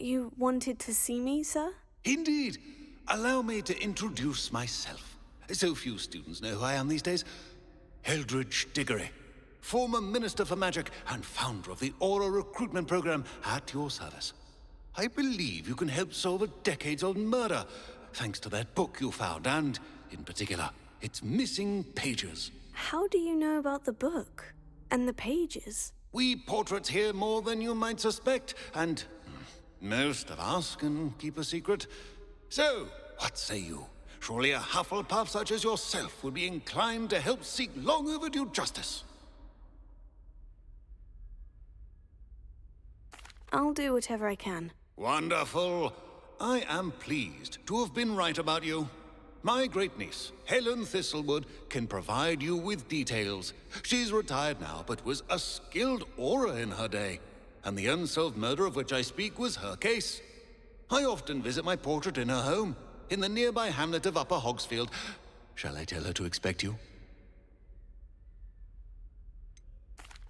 You wanted to see me, sir? Indeed. Allow me to introduce myself. So few students know who I am these days. Eldridge Diggory, former Minister for Magic and founder of the Aura Recruitment Program, at your service. I believe you can help solve a decades-old murder, thanks to that book you found, and, in particular, its missing pages. How do you know about the book? And the pages? We portraits hear more than you might suspect, and most of us can keep a secret. So, what say you? Surely a Hufflepuff such as yourself would be inclined to help seek long overdue justice. I'll do whatever I can. Wonderful. I am pleased to have been right about you. My great-niece, Helen Thistlewood, can provide you with details. She's retired now, but was a skilled aura in her day. And the unsolved murder of which I speak was her case. I often visit my portrait in her home, in the nearby hamlet of Upper Hogsfield. Shall I tell her to expect you?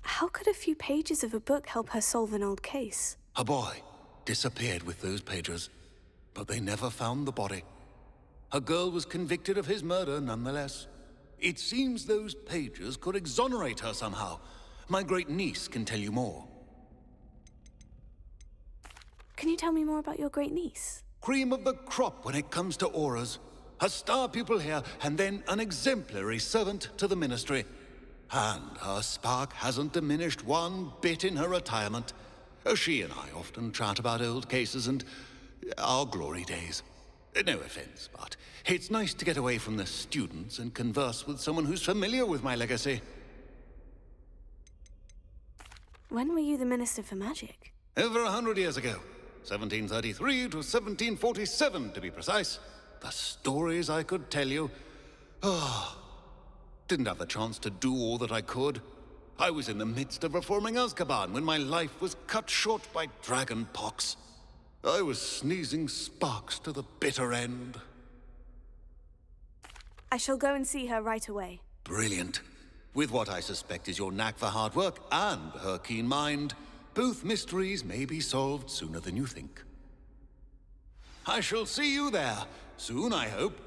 How could a few pages of a book help her solve an old case? A boy disappeared with those pages, but they never found the body. A girl was convicted of his murder nonetheless. It seems those pages could exonerate her somehow. My great-niece can tell you more. Can you tell me more about your great-niece? Cream of the crop when it comes to auras. A star pupil here, and then an exemplary servant to the ministry. And her spark hasn't diminished one bit in her retirement. She and I often chat about old cases and our glory days. No offense, but it's nice to get away from the students and converse with someone who's familiar with my legacy. When were you the Minister for Magic? Over 100 years ago. 1733 to 1747, to be precise. The stories I could tell you. Didn't have the chance to do all that I could. I was in the midst of reforming Azkaban when my life was cut short by dragon pox. I was sneezing sparks to the bitter end. I shall go and see her right away. Brilliant. With what I suspect is your knack for hard work and her keen mind, both mysteries may be solved sooner than you think. I shall see you there, soon I hope.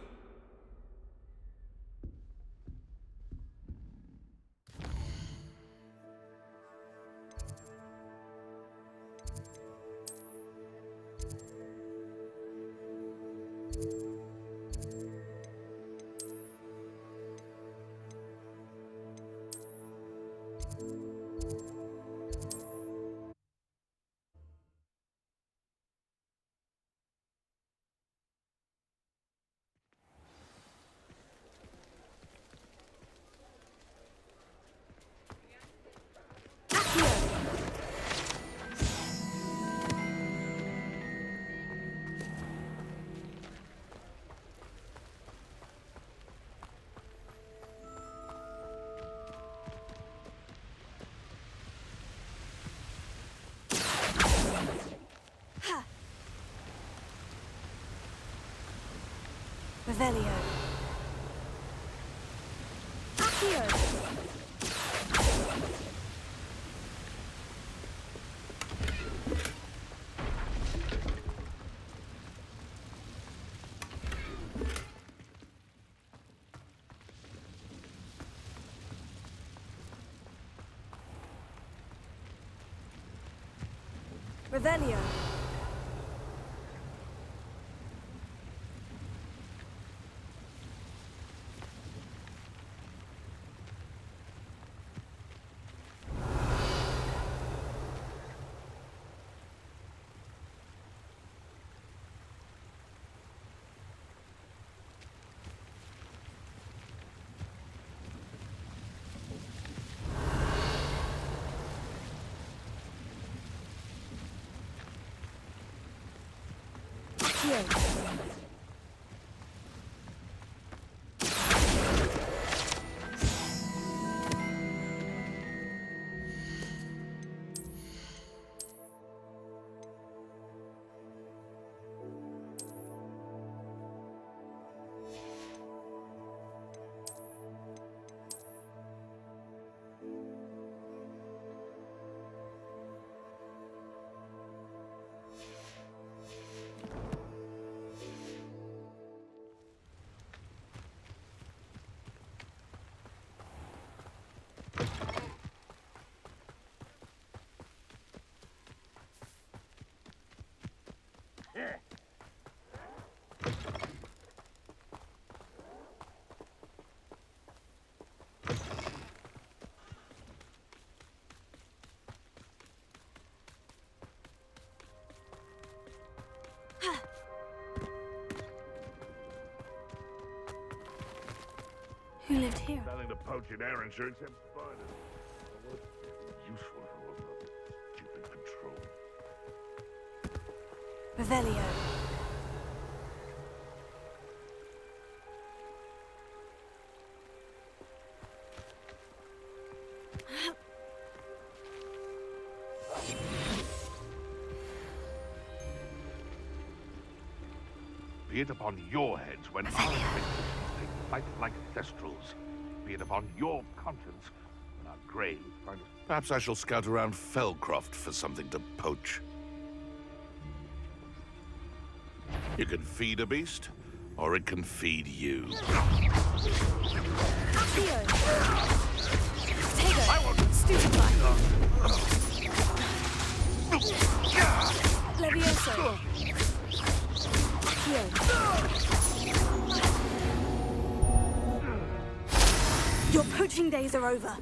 Revelio. Accio. Revelio. Here. Who lived here? Nothing to poach in Ayrshire except spiders. What useful if it wasn't a stupid control. Revelio. Be it upon your heads when our faces take flight like thestrals. Be it upon your conscience when our graves find us. Perhaps I shall scout around Felcroft for something to poach. You can feed a beast, or it can feed you. Theo. Tego. Stupefy. Levioso. Theo. Your poaching days are over.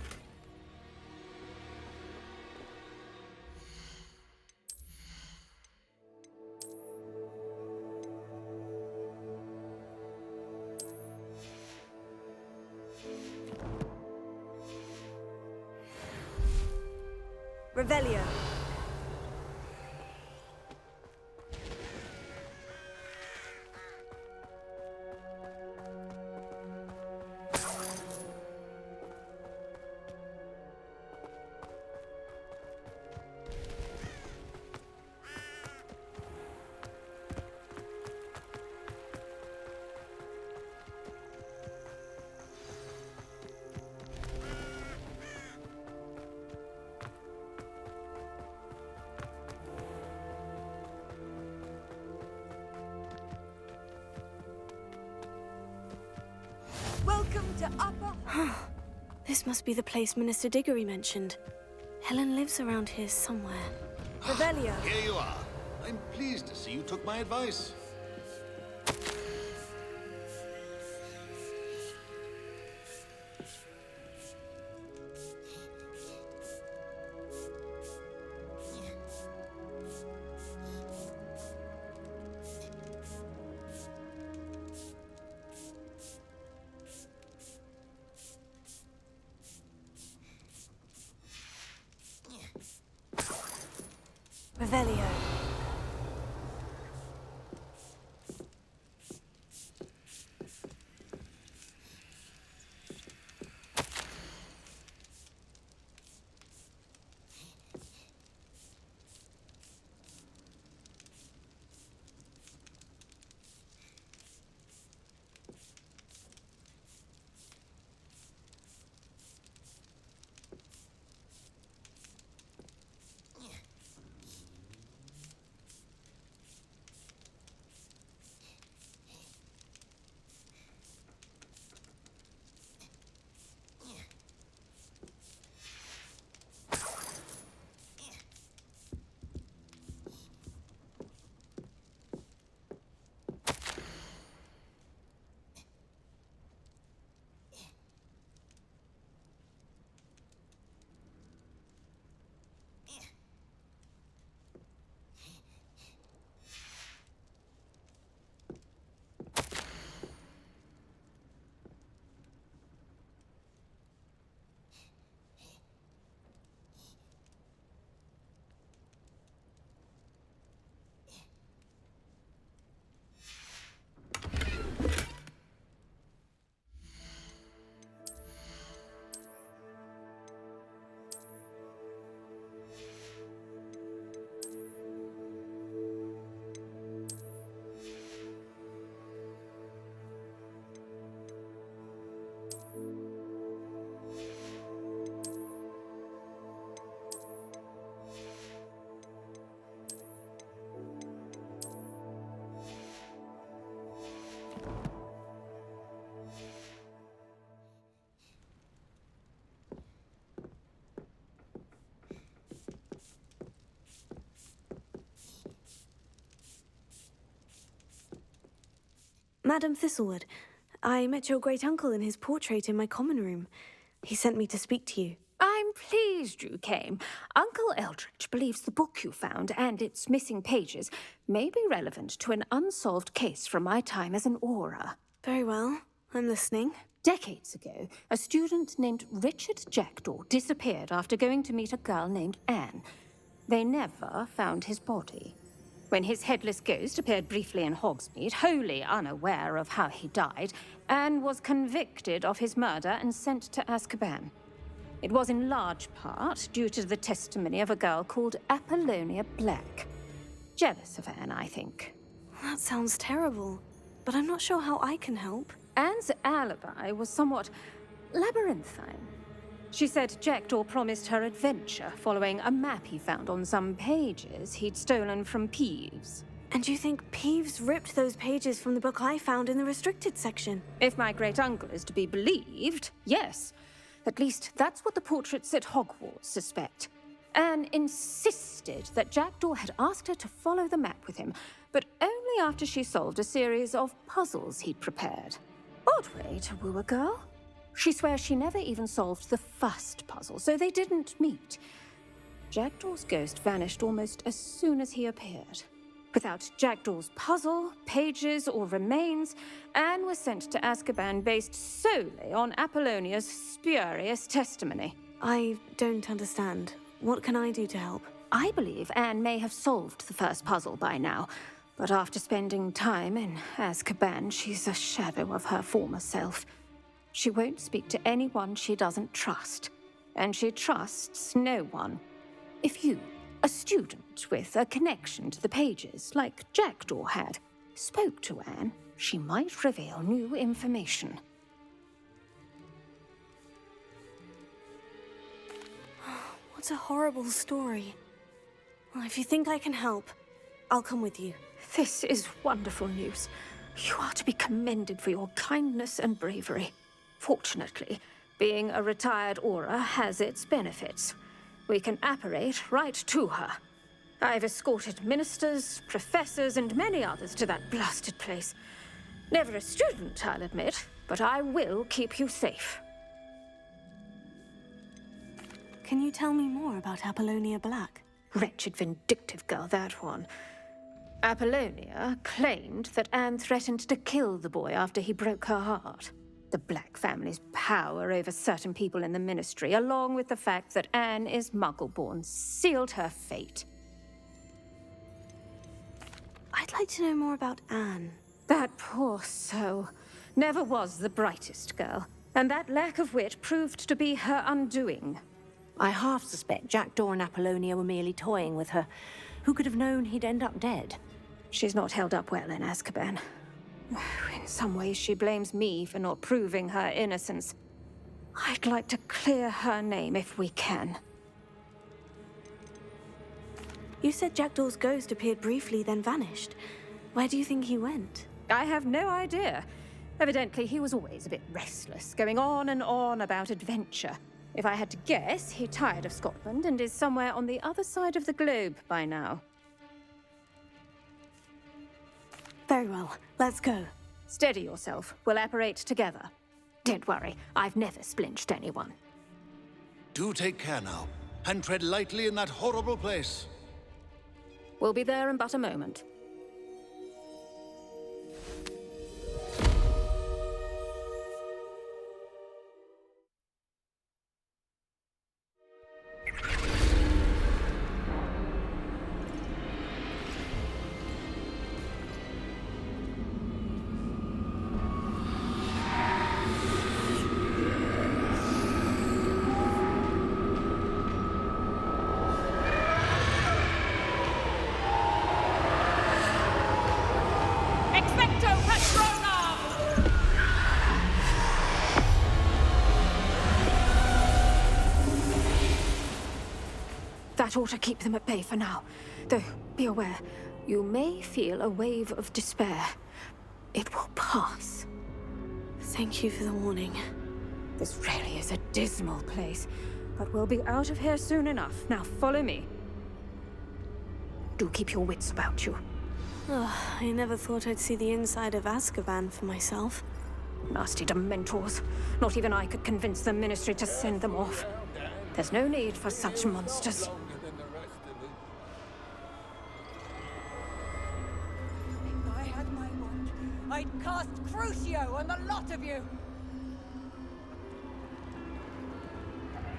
Revelio. Welcome to Upper. This must be the place Minister Diggory mentioned. Helen lives around here somewhere. Revelio. Here you are. I'm pleased to see you took my advice. Revelio. Madam Thistlewood, I met your great-uncle in his portrait in my common room. He sent me to speak to you. I'm pleased you came. Uncle Eldridge believes the book you found and its missing pages may be relevant to an unsolved case from my time as an aura. Very well. I'm listening. Decades ago, a student named Richard Jackdaw disappeared after going to meet a girl named Anne. They never found his body. When his headless ghost appeared briefly in Hogsmeade, wholly unaware of how he died, Anne was convicted of his murder and sent to Azkaban. It was in large part due to the testimony of a girl called Apollonia Black. Jealous of Anne, I think. That sounds terrible, but I'm not sure how I can help. Anne's alibi was somewhat labyrinthine. She said Jackdaw promised her adventure following a map he found on some pages he'd stolen from Peeves. And you think Peeves ripped those pages from the book I found in the restricted section? If my great-uncle is to be believed, yes. At least that's what the portraits at Hogwarts suspect. Anne insisted that Jackdaw had asked her to follow the map with him, but only after she solved a series of puzzles he'd prepared. Odd way to woo a girl. She swears she never even solved the first puzzle, so they didn't meet. Jackdaw's ghost vanished almost as soon as he appeared. Without Jackdaw's puzzle, pages, or remains, Anne was sent to Azkaban based solely on Apollonia's spurious testimony. I don't understand. What can I do to help? I believe Anne may have solved the first puzzle by now, but after spending time in Azkaban, she's a shadow of her former self. She won't speak to anyone she doesn't trust, and she trusts no one. If you, a student with a connection to the pages, like Jackdaw had, spoke to Anne, she might reveal new information. What a horrible story. Well, if you think I can help, I'll come with you. This is wonderful news. You are to be commended for your kindness and bravery. Fortunately, being a retired Auror has its benefits. We can apparate right to her. I've escorted ministers, professors, and many others to that blasted place. Never a student, I'll admit, but I will keep you safe. Can you tell me more about Apollonia Black? Wretched, vindictive girl, that one. Apollonia claimed that Anne threatened to kill the boy after he broke her heart. The Black family's power over certain people in the Ministry, along with the fact that Anne is Muggle-born, sealed her fate. I'd like to know more about Anne. That poor soul never was the brightest girl, and that lack of wit proved to be her undoing. I half suspect Jackdaw and Apollonia were merely toying with her. Who could have known he'd end up dead? She's not held up well in Azkaban. In some ways, she blames me for not proving her innocence. I'd like to clear her name if we can. You said Jackdaw's ghost appeared briefly, then vanished. Where do you think he went? I have no idea. Evidently, he was always a bit restless, going on and on about adventure. If I had to guess, he tired of Scotland and is somewhere on the other side of the globe by now. Very well. Let's go. Steady yourself. We'll apparate together. Don't worry, I've never splinched anyone. Do take care now, and tread lightly in that horrible place. We'll be there in but a moment. That ought to keep them at bay for now. Though, be aware, you may feel a wave of despair. It will pass. Thank you for the warning. This really is a dismal place, but we'll be out of here soon enough. Now follow me. Do keep your wits about you. Oh, I never thought I'd see the inside of Azkaban for myself. Nasty Dementors. Not even I could convince the Ministry to send them off. There's no need for such monsters. I had my wand. I'd cast Crucio on the lot of you!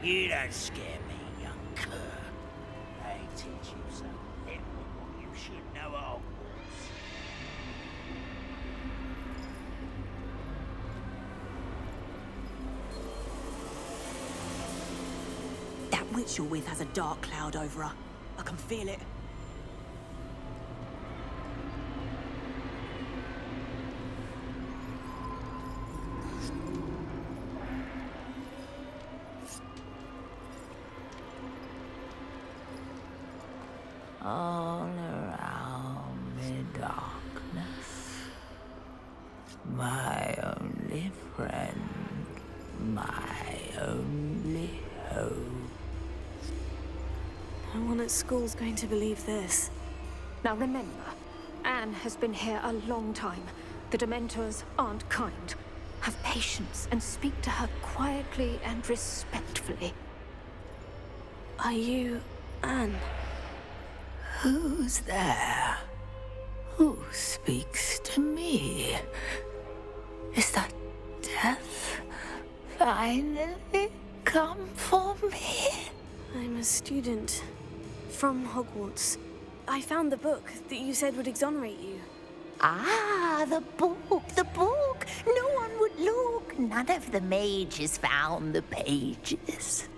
You don't scare me, young cur. I teach you some what you should know at Hogwarts. That witch you're with has a dark cloud over her. I can feel it. All around me darkness. My only friend. My only hope. No one at school's going to believe this. Now remember, Anne has been here a long time. The Dementors aren't kind. Have patience and speak to her quietly and respectfully. Are you Anne? Who's there? Who speaks to me? Is that death finally come for me? I'm a student from Hogwarts. I found the book that you said would exonerate you. Ah, the book, the book. No one would look. None of the mages found the pages.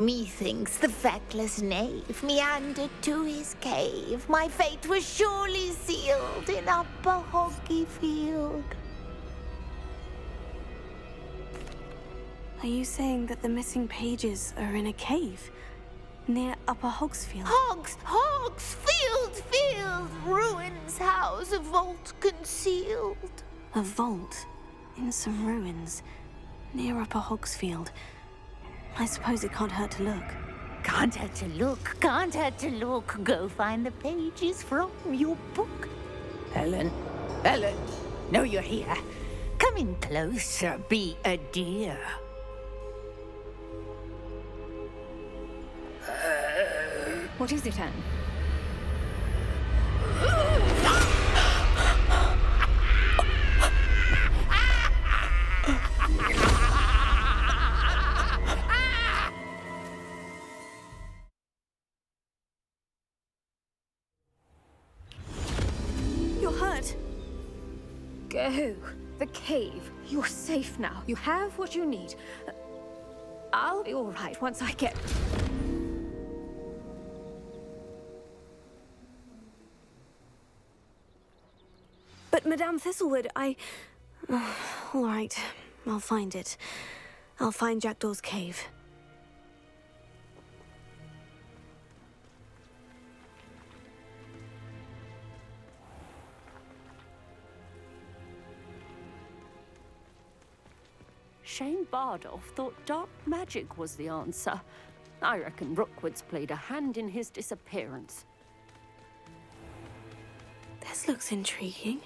Methinks the feckless knave meandered to his cave. My fate was surely sealed in Upper Hoggyfield. Are you saying that the missing pages are in a cave near Upper Hogsfield? Hogsfield, ruins house, a vault concealed. A vault in some ruins near Upper Hogsfield. I suppose it can't hurt to look. Can't hurt to look, can't hurt to look. Go find the pages from your book. Helen, know you're here. Come in closer, be a dear. What is it, Anne? You're hurt. Go. The cave. You're safe now. You have what you need. I'll be all right once I get... But Madame Thistlewood, all right, I'll find it. I'll find Jackdaw's cave. Shane Bardolph thought dark magic was the answer. I reckon Rookwood's played a hand in his disappearance. This looks intriguing.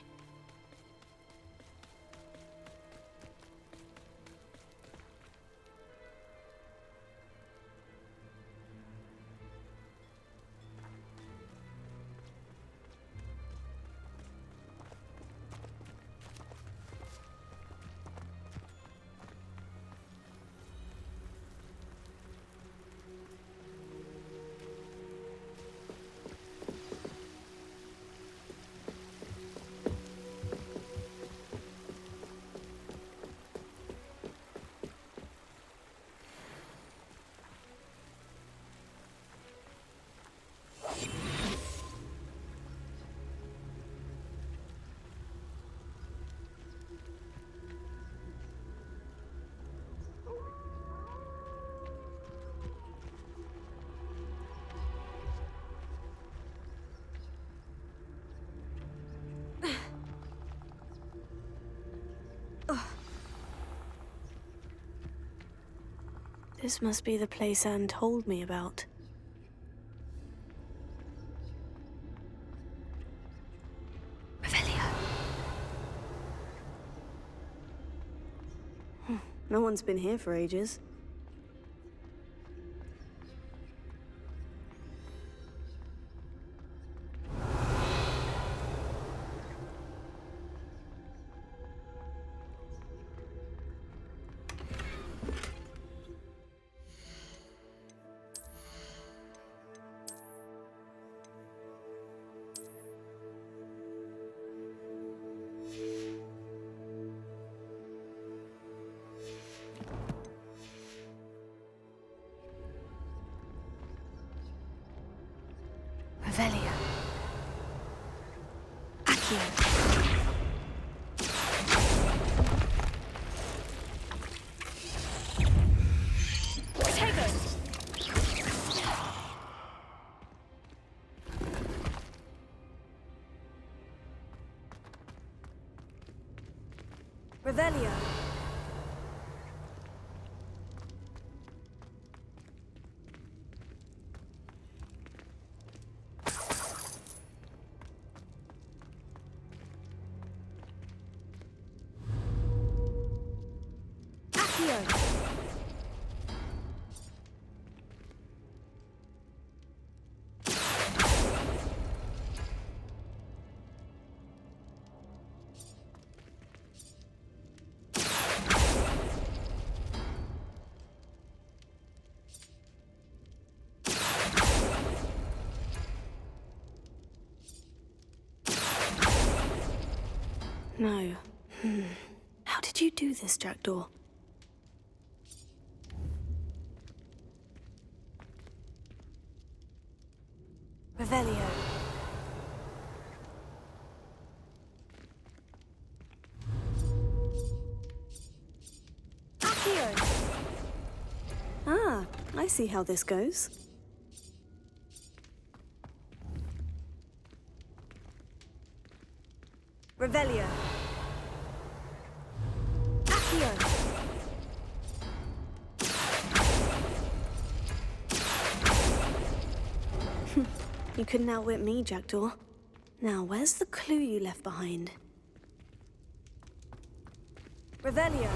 This must be the place Anne told me about. Revelio. No one's been here for ages. Revelio. No. How did you do this, Jackdaw? Revelio. Accio. Ah, I see how this goes. Revelio. Accio. You couldn't outwit me, Jackdaw. Now, where's the clue you left behind? Revelio.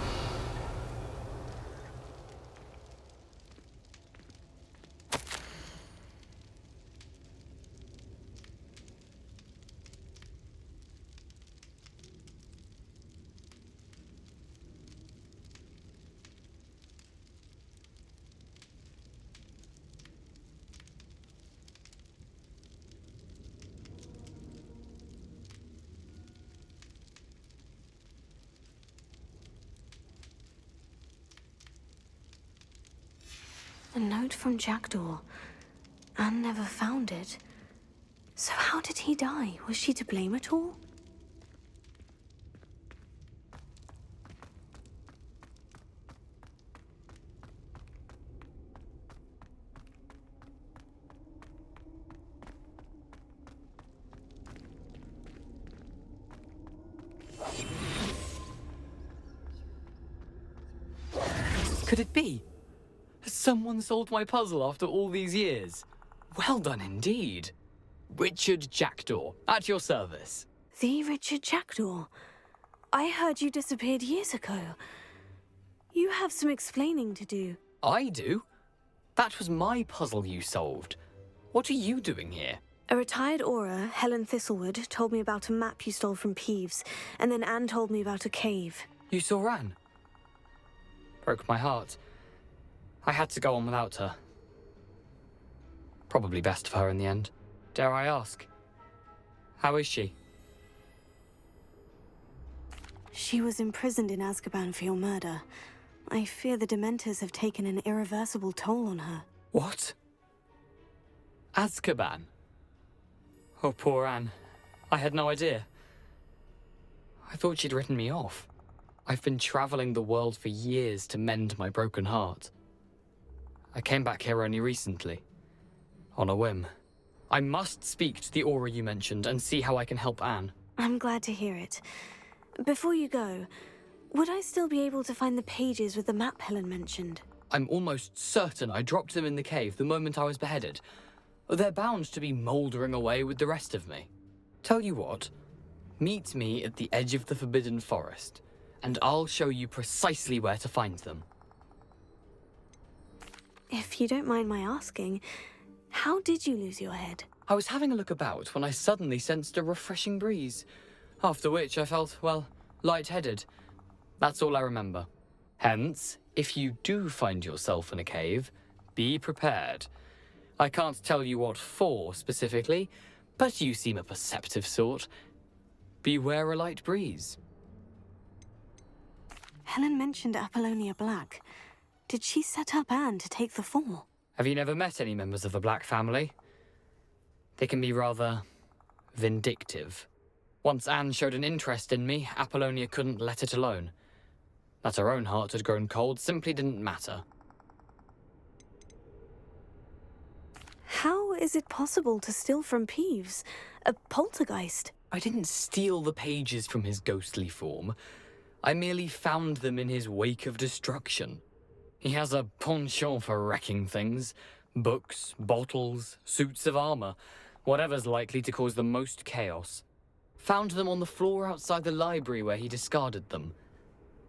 A note from Jackdaw. Anne never found it. So how did he die? Was she to blame at all? Could it be? Has someone solved my puzzle after all these years? Well done indeed. Richard Jackdaw, at your service. The Richard Jackdaw? I heard you disappeared years ago. You have some explaining to do. I do? That was my puzzle you solved. What are you doing here? A retired aura, Helen Thistlewood, told me about a map you stole from Peeves, and then Anne told me about a cave. You saw Anne? Broke my heart. I had to go on without her. Probably best for her in the end. Dare I ask? How is she? She was imprisoned in Azkaban for your murder. I fear the Dementors have taken an irreversible toll on her. What? Azkaban? Oh, poor Anne. I had no idea. I thought she'd written me off. I've been traveling the world for years to mend my broken heart. I came back here only recently, on a whim. I must speak to the aura you mentioned and see how I can help Anne. I'm glad to hear it. Before you go, would I still be able to find the pages with the map Helen mentioned? I'm almost certain I dropped them in the cave the moment I was beheaded. They're bound to be mouldering away with the rest of me. Tell you what, meet me at the edge of the Forbidden Forest, and I'll show you precisely where to find them. If you don't mind my asking, how did you lose your head? I was having a look about when I suddenly sensed a refreshing breeze, after which I felt, well, lightheaded. That's all I remember. Hence, if you do find yourself in a cave, be prepared. I can't tell you what for specifically, but you seem a perceptive sort. Beware a light breeze. Helen mentioned Apollonia Black. Did she set up Anne to take the fall? Have you never met any members of the Black family? They can be rather vindictive. Once Anne showed an interest in me, Apollonia couldn't let it alone. That her own heart had grown cold simply didn't matter. How is it possible to steal from Peeves? A poltergeist? I didn't steal the pages from his ghostly form. I merely found them in his wake of destruction. He has a penchant for wrecking things. Books, bottles, suits of armor, whatever's likely to cause the most chaos. Found them on the floor outside the library where he discarded them.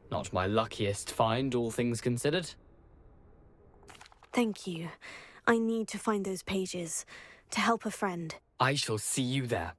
Not my luckiest find, all things considered. Thank you. I need to find those pages to help a friend. I shall see you there.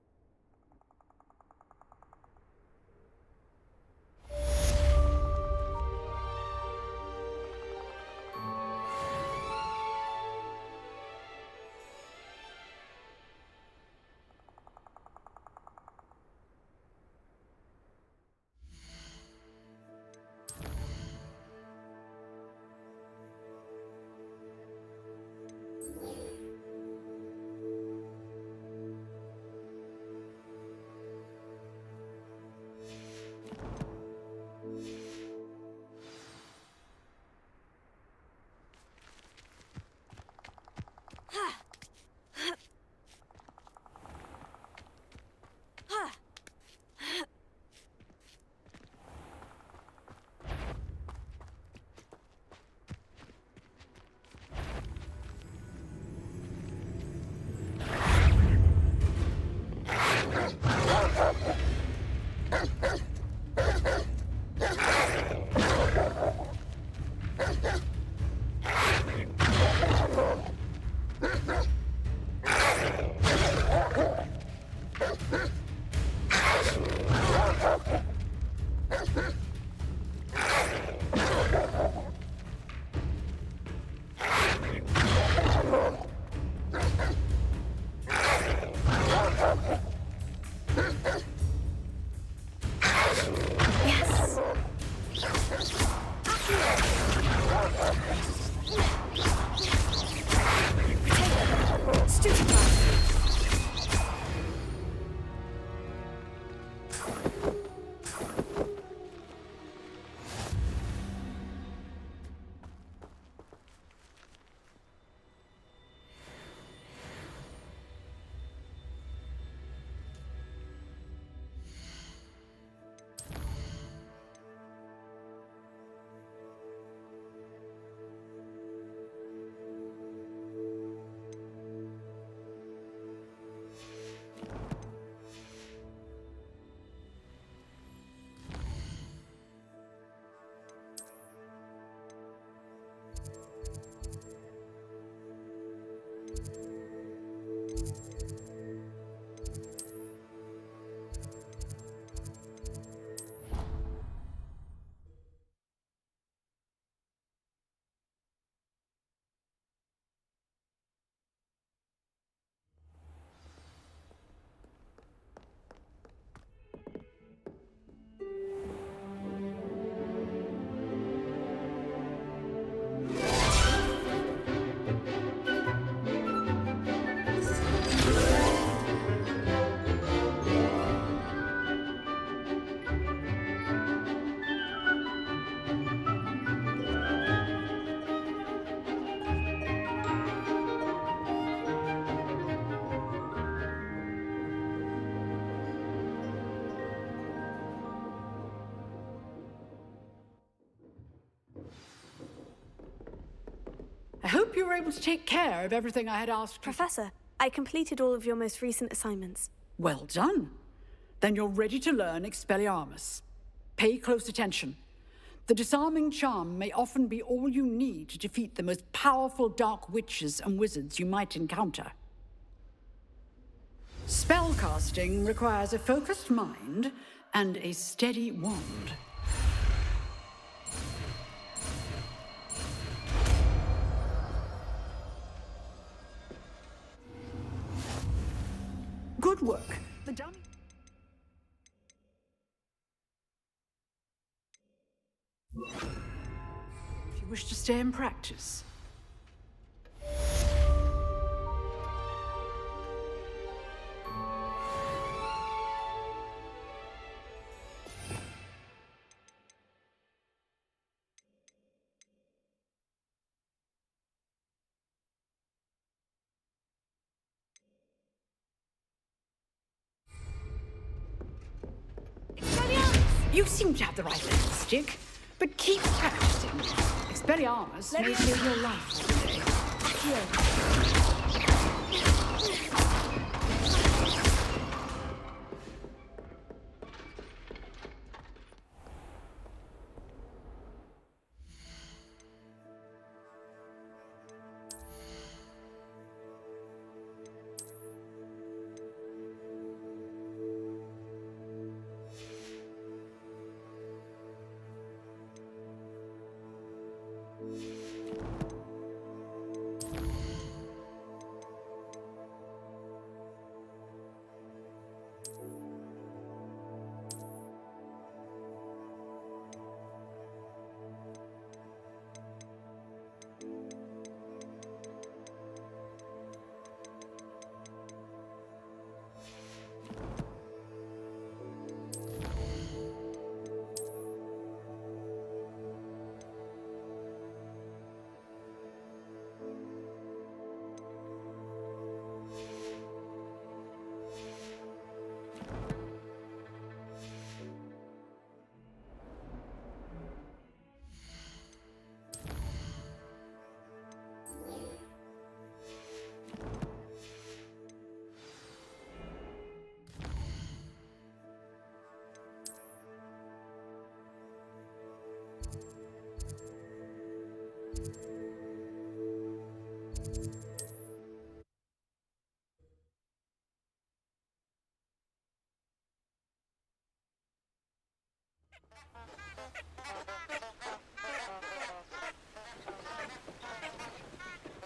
I hope you were able to take care of everything I had asked you. Professor, I completed all of your most recent assignments. Well done. Then you're ready to learn Expelliarmus. Pay close attention. The disarming charm may often be all you need to defeat the most powerful dark witches and wizards you might encounter. Spellcasting requires a focused mind and a steady wand. Good work. The dummy. If you wish to stay and practice. You seem to have the right stick, but keep practicing. Expelliarmus may save your life one day.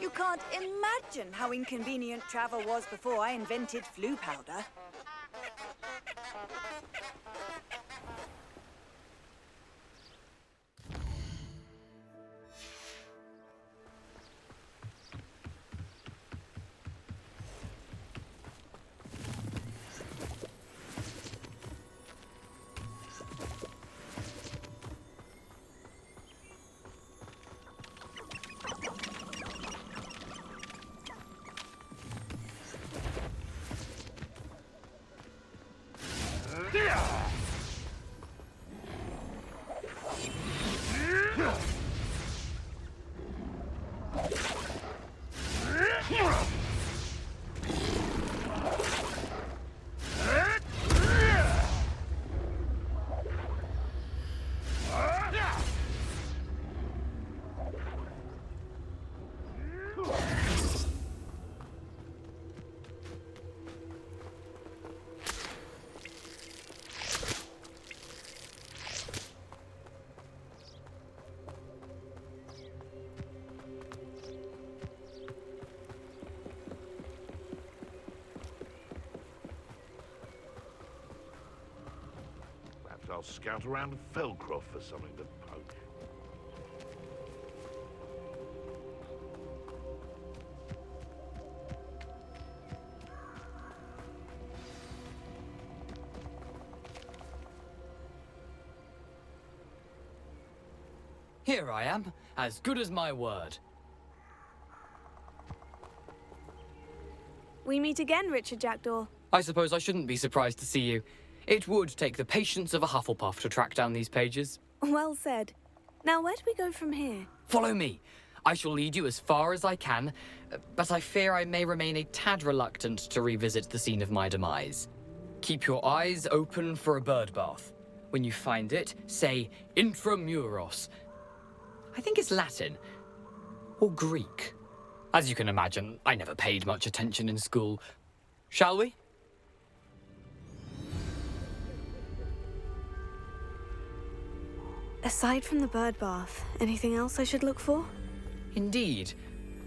You can't imagine how inconvenient travel was before I invented flu powder. I'll scout around Felcroft for something to poke. Here I am, as good as my word. We meet again, Richard Jackdaw. I suppose I shouldn't be surprised to see you. It would take the patience of a Hufflepuff to track down these pages. Well said. Now, where do we go from here? Follow me. I shall lead you as far as I can, but I fear I may remain a tad reluctant to revisit the scene of my demise. Keep your eyes open for a bird bath. When you find it, say intramuros. I think it's Latin. Or Greek. As you can imagine, I never paid much attention in school. Shall we? Aside from the bird bath, anything else I should look for? Indeed.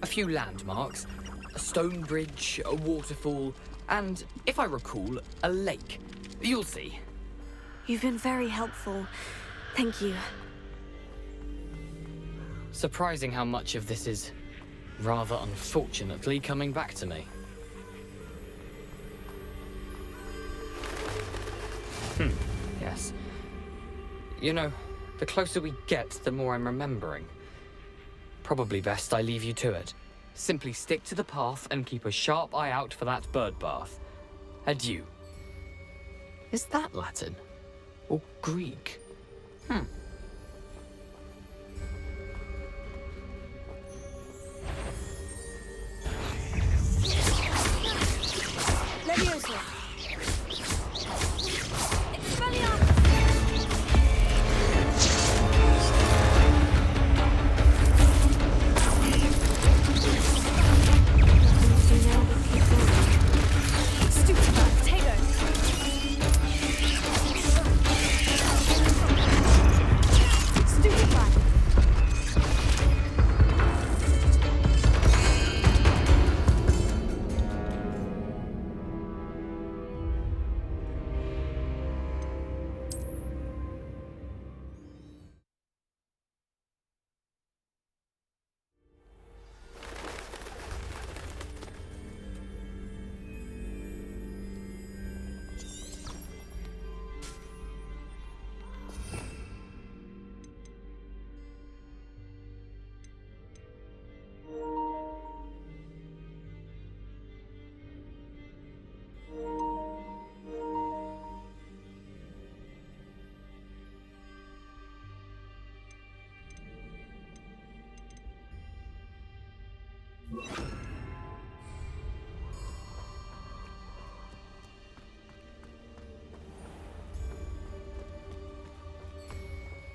A few landmarks. A stone bridge, a waterfall, and, if I recall, a lake. You'll see. You've been very helpful. Thank you. Surprising how much of this is, rather unfortunately, coming back to me. Yes. You know, the closer we get, the more I'm remembering. Probably best I leave you to it. Simply stick to the path and keep a sharp eye out for that bird bath. Adieu. Is that Latin? or Greek. Leviosa.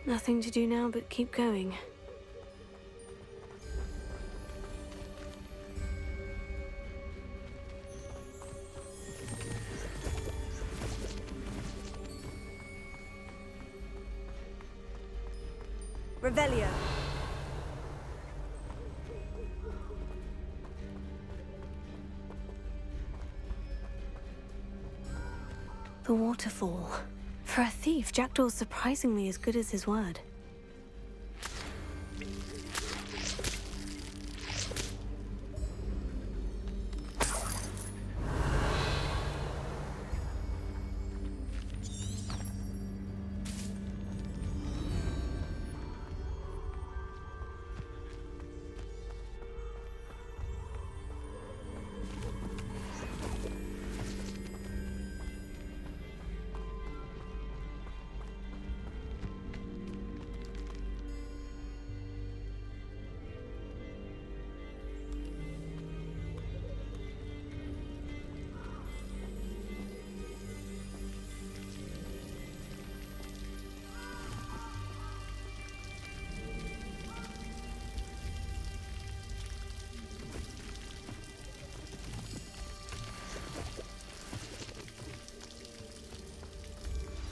Nothing to do now but keep going. Revelio. The waterfall. For a thief, Jackdaw's surprisingly as good as his word.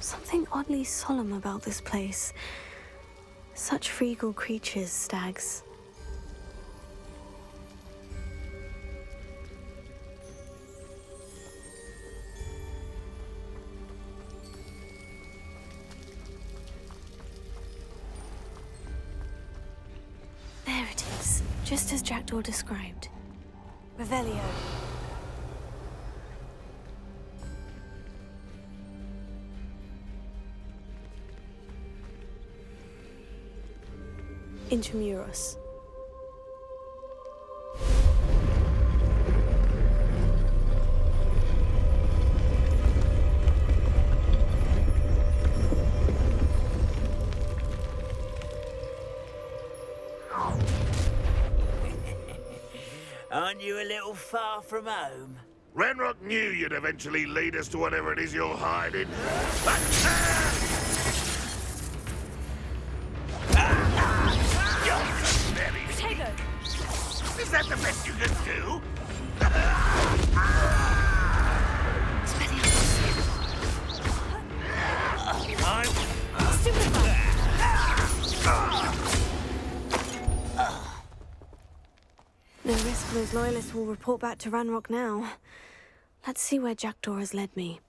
Something oddly solemn about this place. Such regal creatures, stags. There it is, just as Jackdaw described. Revelio. Intramuros. Aren't you a little far from home? Ranrock knew you'd eventually lead us to whatever it is you're hiding. Is that the best you can do? No risk those loyalists will report back to Ranrock now. Let's see where Jackdaw has led me.